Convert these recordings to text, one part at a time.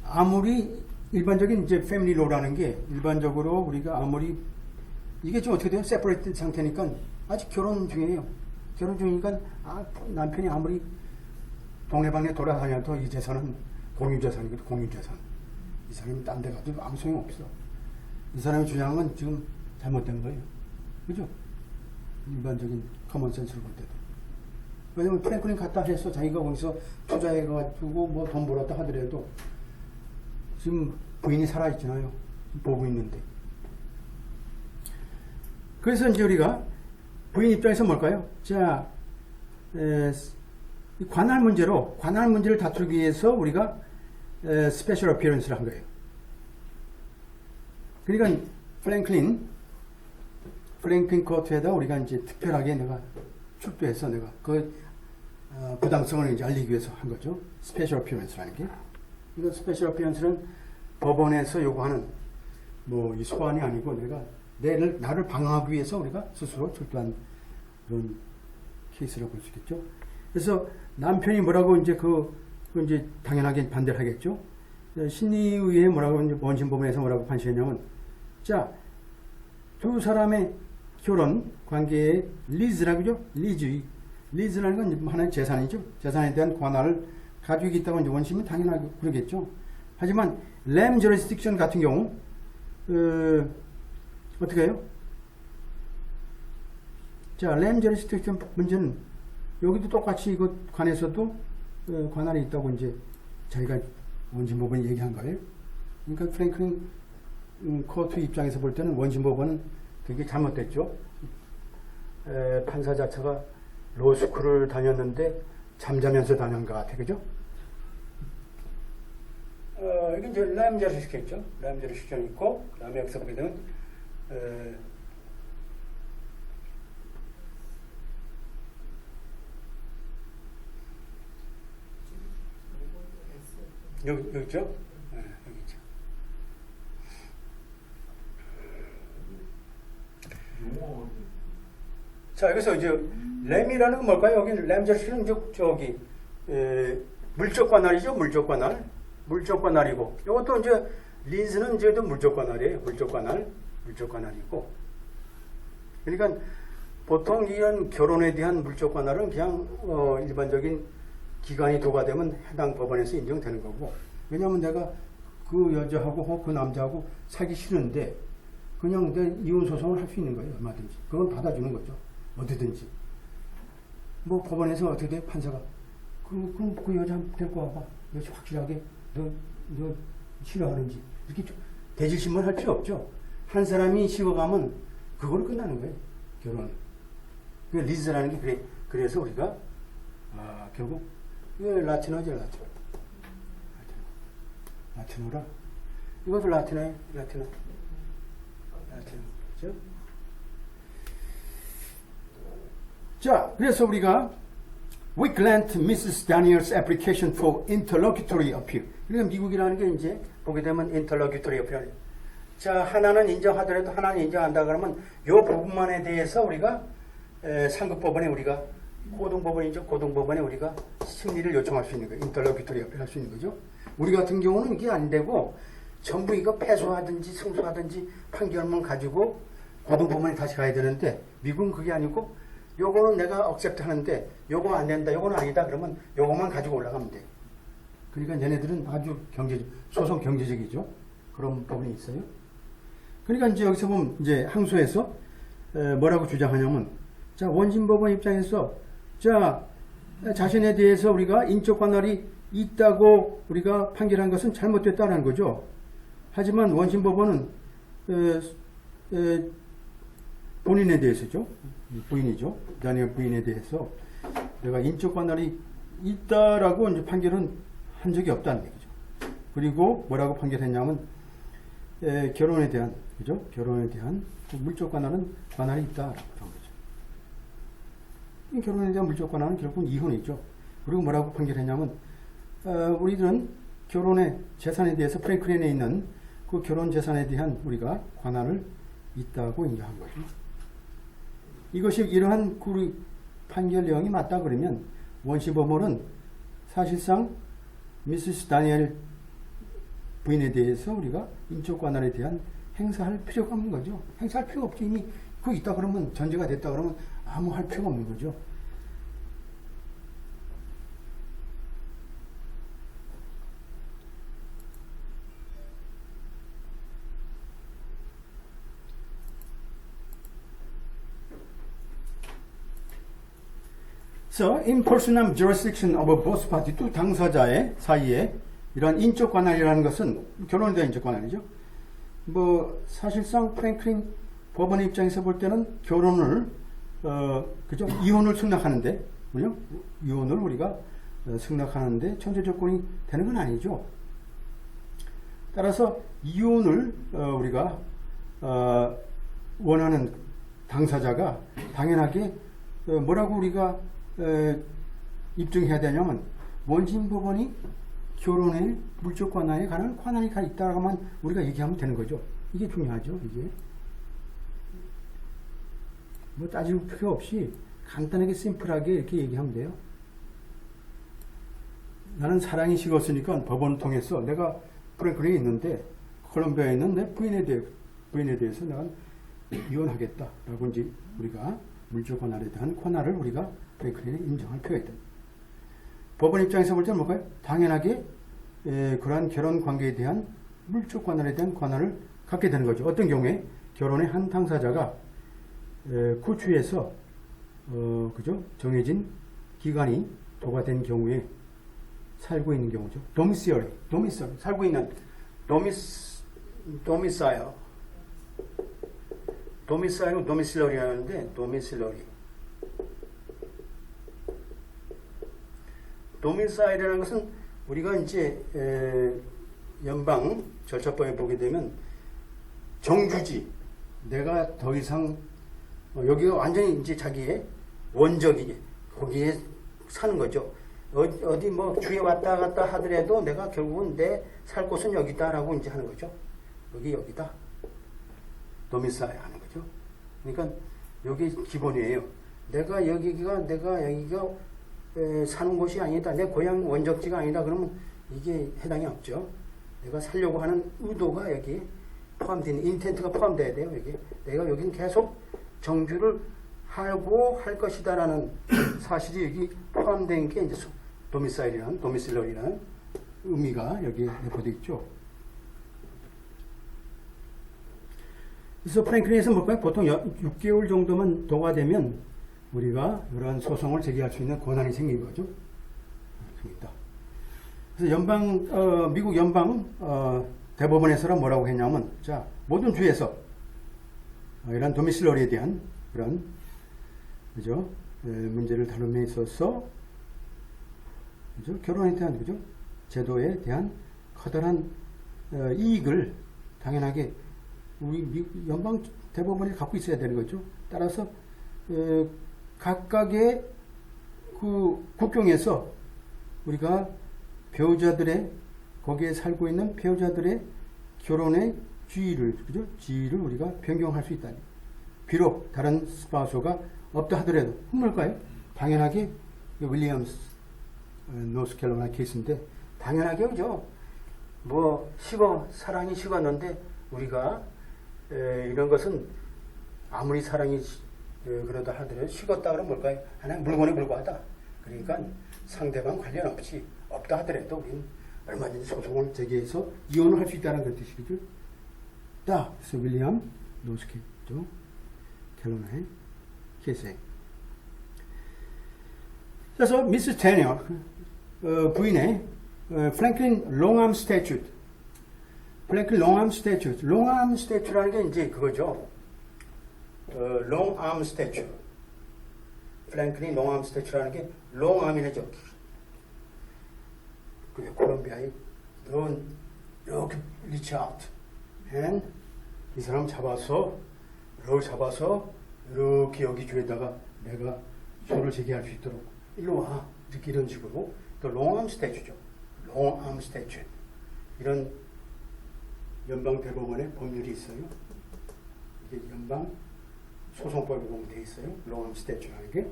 아무리 일반적인 이제 패밀리 로라는 게 일반적으로 우리가 아무리 이게 좀 어떻게 돼요? 세퍼레이트 상태니까 아직 결혼 중이에요. 결혼 중이니까 남편이 아무리 동네방네 돌아다녀도 이 재산은 공유재산이거든. 공유재산. 이 사람이 딴 데 가도 아무 소용 없어. 이 사람이 주장한 건 지금 잘못된 거예요. 그죠? 일반적인 커먼센스를 볼 때도. 왜냐면 프랭클린 갔다 해서 자기가 거기서 투자해가지고 뭐 돈 벌었다 하더라도 지금 부인이 살아있잖아요. 보고 있는데. 그래서 이제 우리가 부인 입장에서 뭘까요? 자, 이 관할 문제를 다투기 위해서 우리가 스페셜 어피어런스를 한 거예요. 그러니까 프랭클린 코트에다 우리가 이제 특별하게 내가 출두해서 내가 그 부당성을 이제 알리기 위해서 한 거죠. 스페셜 어피어런스라는 게. 이거 스페셜 어피어런스는 법원에서 요구하는 뭐 이 소환이 아니고 내가 나를 방어하기 위해서 우리가 스스로 출두한 그런 케이스라고 볼 수 있겠죠. 그래서 남편이 뭐라고 이제 그 이제 당연하게 반대를 하겠죠. 심리의회 뭐라고 이제 원심법원에서 뭐라고 판시했냐면, 자, 두 사람의 결혼 관계의 리즈라고죠. 리즈라는 건 하나의 재산이죠. 재산에 대한 권한을 가지고 있다고 이제 원심이 당연하게 그러겠죠. 하지만 램 저리스딕션 같은 경우 어떻게 해요? 자, 램 저리스딕션 문제는 여기도 똑같이 이것 관해서도 권한이 있다고 이제 자기가 원심법원이 얘기한 거예요. 그러니까 프랭클린 코트 입장에서 볼 때는 원심법원은 되게 잘못됐죠. 판사 자체가 로스쿨을 다녔는데 잠자면서 다닌 것 같아, 그죠? 이게 이제 램저를 시켰죠. 램저를 시켜있고, 그 다음에 여기서 보게 되면, 여기 있죠? 여기 있죠. 자, 여기서 이제 램이라는 건 뭘까요? 여기 램저시는 저기 물적 관할이죠. 물적 관할이고, 이것도 이제 리즈는 이제도 물적 관할이에요. 물적 관할이고. 그러니까 보통 이런 결혼에 대한 물적 관할은 그냥 일반적인 기간이 도과되면 해당 법원에서 인정되는 거고. 왜냐하면 내가 그 여자하고 그 남자하고 사기 싫은데 그냥 내 이혼 소송을 할 수 있는 거예요. 얼마든지. 그건 받아주는 거죠. 어디든지. 뭐 법원에서 어떻게 돼? 판사가 그 여자 한번 데리고 와봐. 너 확실하게 너 싫어하는지. 이렇게 대질신문 할 필요 없죠. 한 사람이 식어가면 그걸로 끝나는 거예요. 결혼은. 그 리즈라는 게 그래서 우리가 결국 라틴어죠. 라틴어라. 이것도 라틴어예요. 라틴어. 그렇죠? 자, 그래서 우리가 We grant Mrs. Daniel's application for interlocutory appeal. 그러니까 미국이라는 게 이제 보게 되면 interlocutory appeal. 자, 하나는 인정하더라도 하나는 인정한다 그러면 요 부분만에 대해서 우리가 상급법원에 우리가 고등법원이죠. 고등법원에 우리가 심리를 요청할 수 있는 거예요. interlocutory appeal 할 수 있는 거죠. 우리 같은 경우는 이게 안 되고 전부 이거 패소하든지 승소하든지 판결만 가지고 고등법원에 다시 가야 되는데 미국은 그게 아니고 요거는 내가 억셉트 하는데 요거 안 된다, 요거는 아니다 그러면 요거만 가지고 올라가면 돼. 그러니까 얘네들은 아주 소송 경제적이죠. 그런 부분이 있어요. 그러니까 이제 여기서 보면 이제 항소에서 뭐라고 주장하냐면, 자, 원심법원 입장에서 자, 자신에 대해서 우리가 인적 관할이 있다고 우리가 판결한 것은 잘못됐다는 거죠. 하지만 원심법원은 본인에 대해서죠. 부인이죠. 다니엘 부인에 대해서 내가 인적 관할이 있다라고 이제 판결은 한 적이 없다는 얘기죠. 그리고 뭐라고 판결했냐면 결혼에 대한 그죠? 결혼에 대한 물적 관할이 있다라고 그런 거죠. 이 결혼에 대한 물적 관할은 결국은 이혼이죠. 그리고 뭐라고 판결했냐면 우리들은 결혼의 재산에 대해서 프랭클린에 있는 그 결혼 재산에 대한 우리가 관할을 있다고 인정한 거죠. 이것이 이러한 판결 내용이 맞다 그러면 원심법원은 사실상 미시스 다니엘 부인에 대해서 우리가 인적 관할에 대한 행사할 필요가 없는 거죠. 행사할 필요가 없지. 이미 그거 있다 그러면 전제가 됐다 그러면 아무 할 필요가 없는 거죠. So, in personam jurisdiction of both party, 두 당사자의 사이에 이러한 인적 관할이라는 것은 결혼에 대한 인적 관할이죠. 뭐 사실상 프랭클린 법원의 입장에서 볼 때는 결혼을 그죠? 이혼을 승낙하는데, 그죠? 이혼을 우리가 승낙하는데 천재 조건이 되는 건 아니죠. 따라서 이혼을 우리가 원하는 당사자가 당연하게 뭐라고 우리가 입증해야 되냐면 원심 법원이 결혼의 물적 관할에 관한 관할이 있다라고만 우리가 얘기하면 되는 거죠. 이게 중요하죠. 이게 뭐 따질 필요 없이 간단하게 심플하게 이렇게 얘기하면 돼요. 나는 사랑이 식었으니까 법원을 통해서 내가 프랭클린에 있는데 콜롬비아에 있는 내 부인에 대해서 내가 이혼하겠다라고 이제 우리가 물적 관할에 대한 관할을 우리가 프랭클린에 인정할 필요가 있다. 법원 입장에서 볼 때는 뭘까요? 당연하게 그러한 결혼 관계에 대한 물적 관할에 대한 관할을 갖게 되는 거죠. 어떤 경우에 결혼의 한 당사자가 구주에서 그죠? 정해진 기간이 도과된 경우에 살고 있는 경우죠. 도미사일 살고 있는 도미사일이라는데 도미사일이라는 것은 우리가 이제 연방 절차법에 보게 되면 정규지, 내가 더 이상 여기가 완전히 이제 자기의 원적이 거기에 사는 거죠. 어디 뭐 주에 왔다 갔다 하더라도 내가 결국은 내 살 곳은 여기다라고 이제 하는 거죠. 여기다. 도미사일 하는 거죠. 그러니까 여기 기본이에요. 내가 여기가 사는 곳이 아니다. 내 고향 원적지가 아니다. 그러면 이게 해당이 없죠. 내가 살려고 하는 의도가 여기 포함되는 인텐트가 포함돼야 돼요. 여기 내가 여기는 계속 정주를 하고 할 것이다라는 사실이 여기 포함된 게 이제 도미실러리라는 의미가 여기에 내포되어 있죠. 그래서 프랭클린에서 뭘까요? 보통 6개월 정도만 도과되면 우리가 이러한 소송을 제기할 수 있는 권한이 생긴 거죠. 그래서 미국 연방 대법원에서는 뭐라고 했냐면, 자, 모든 주에서 이런 도미실러리에 대한 그런 그죠? 문제를 다룸에 있어서 그죠? 결혼에 대한 그죠? 제도에 대한 커다란 이익을 당연하게 우리 연방 대법원이 갖고 있어야 되는 거죠. 따라서 각각의 그 국경에서 우리가 배우자들의 거기에 살고 있는 배우자들의 결혼의 지위를 우리가 변경할 수 있다. 비록 다른 스파소가 없다 하더라도 뭘까요? 당연하게 윌리엄스 노스캐롤라이나 케이스인데 당연하게 그죠. 뭐 사랑이 식었는데 우리가 이런 것은 아무리 사랑이 그러다 하더라도 식었다 그러면 뭘까요? 하나의 물건에 불과하다. 그러니까 상대방 관련 없다 하더라도 우리는 얼마든지 소송을 제기해서 이혼을 할 수 있다는 그런 뜻이죠. 그래서 윌리엄 노스캐롤라이나 캘로나의 케이스에. 그래서 미스 테니어 부인의 프랭클린 롱암 스태튜트. 프랭클린 롱암 스태튜트. 롱암 스태튜트라는 게 이제 그거죠. 롱암 스태튜. 프랭클린 롱암 스태튜라는 게 롱암이죠. 그 콜롬비아에 이렇게 리치 아웃. 이 사람 잡아서 이렇게 여기 주에다가 내가 소를 제기할 수 있도록 일로 와. 이렇게 이런 식으로 또 롱암 스태츄죠. 롱암 스태츄. 이런 연방 대법원의 법률이 있어요. 이게 연방 소송법에 보면 돼 있어요. 롱암 스태츄라는 게.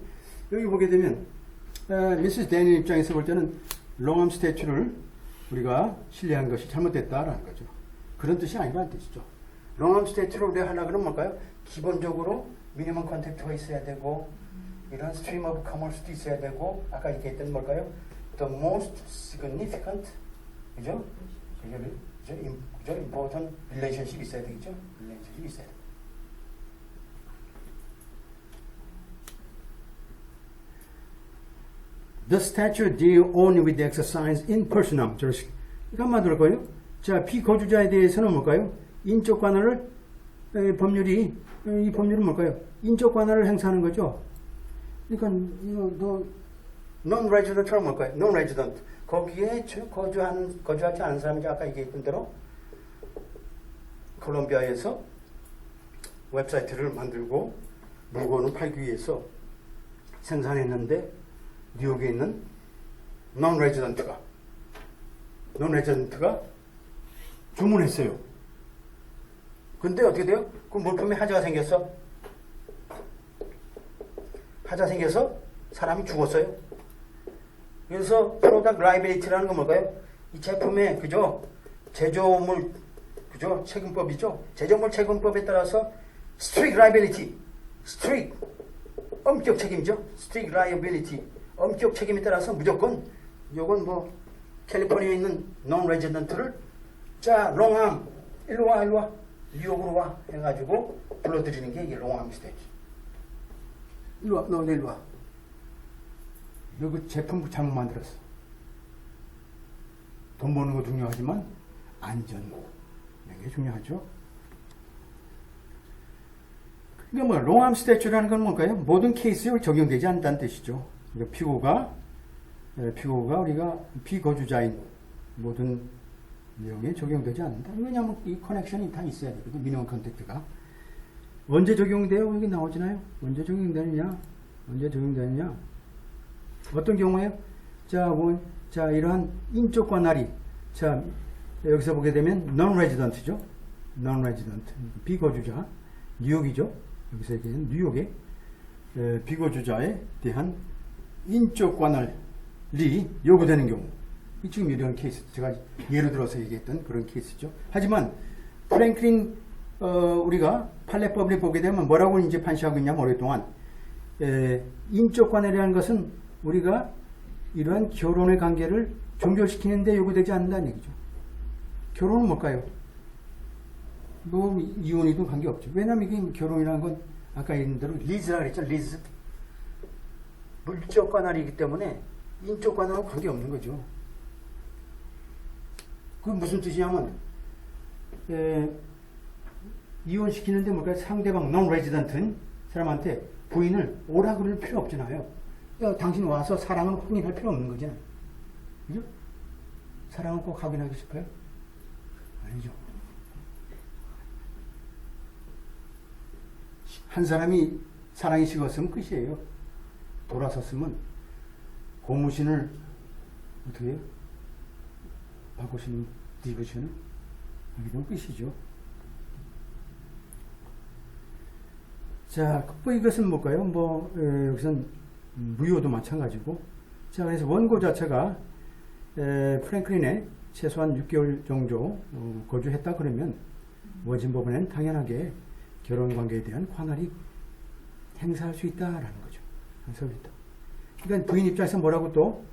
여기 보게 되면 미스 데니 입장에서 볼 때는 롱암 스태츄를 우리가 신뢰한 것이 잘못됐다라는 거죠. 그런 뜻이 아니라는 뜻이죠. 롱암 스태츄를 우리가 하려고 그러면 뭘까요? 기본적으로 미니멈 컨택트가 있어야 되고 이런 스트림 오브 커머스도 있어야 되고 아까 얘기했던 뭘까요? The most significant 그죠? 그죠? important relationship 있어야 되겠죠? relationship 있어야 돼. The statute deal only with the exercise in personam. 이거 한마디로 할까요? 자, 피거주자에 대해서는 뭘까요? 인적 관할을 이 법률은 뭘까요? 인적 관할을 행사하는 거죠. 그러니까 너 non-resident처럼 뭘까요? non-resident. 거기에 거주하지 않은 사람이 아까 얘기했던 대로 콜롬비아에서 웹사이트를 만들고 물건을 팔기 위해서 생산했는데 뉴욕에 있는 non-resident가 주문했어요. 근데 어떻게 돼요? 그 물품에 하자가 생겼어. 하자 생겨서 사람이 죽었어요. 그래서 프로덕트 라이빌리티라는 건 뭘까요? 이 제품의 그죠? 제조물 그죠? 책임법이죠. 제조물 책임법에 따라서 strict liability, strict 엄격 책임이죠. strict liability, 엄격 책임에 따라서 무조건 요건 뭐 캘리포니아에 있는 non-resident를 자 롱암 일로 와 뉴욕으로 와 해가지고 불러들이는 게 이 롱암 스테이지. 일로 와, 너 일로 와. 너 그 제품 잘못 만들었어. 돈 버는 거 중요하지만 안전 이런 게 중요하죠. 그러니까 뭐 롱암 스태츄라는 건 뭘까요? 모든 케이스에 적용되지 않는다는 뜻이죠. 그러니까 피고가 우리가 피거주자인 모든 내용에 적용되지 않는다. 왜냐하면 이 커넥션이 다 있어야 되거든. 미니멈 컨택트가 언제 적용돼요? 여기 나오잖아요. 언제 적용되느냐? 어떤 경우에요? 자, 이러한 인적 관할이 자 여기서 보게 되면 non-resident죠. non-resident 비거주자 뉴욕이죠. 여기서 얘기하는 뉴욕의 비거주자에 대한 인적 관할이 요구되는 경우. 이 지금 이런 케이스 제가 예를 들어서 얘기했던 그런 케이스죠. 하지만 프랭클린 우리가 판례법을 보게 되면 뭐라고 이제 판시하고 있냐면 오랫동안 인적 관할이라는 것은 우리가 이러한 결혼의 관계를 종결시키는데 요구되지 않는다는 얘기죠. 결혼은 뭘까요? 뭐 이혼이든 관계없죠. 왜냐하면 이게 결혼이라는 건 아까 얘기한 대로 리즈라 그랬죠. 리즈. 물적 관할이기 때문에 인적 관할하고 관계없는 거죠. 그 무슨 뜻이냐면 이혼시키는데 뭘까요? 상대방 non-resident인 사람한테 부인을 오라 그럴 필요 없잖아요. 야, 당신 와서 사랑을 확인할 필요 없는 거잖아요. 그죠? 사랑을 꼭 확인하고 싶어요? 아니죠. 한 사람이 사랑이 식었으면 끝이에요. 돌아섰으면 고무신을 어떻게 해요? 바꾸시는 디버션을 하게 되면 끝이죠. 자, 뭐 이것은 뭘까요? 여기선 무효도 마찬가지고. 자, 그래서 원고 자체가 프랭클린에 최소한 6개월 정도 거주했다 그러면 원심 법원에는 당연하게 결혼 관계에 대한 관할이 행사할 수 있다라는 거죠. 행사할 수 있다. 그러니까 부인 입장에서 뭐라고 또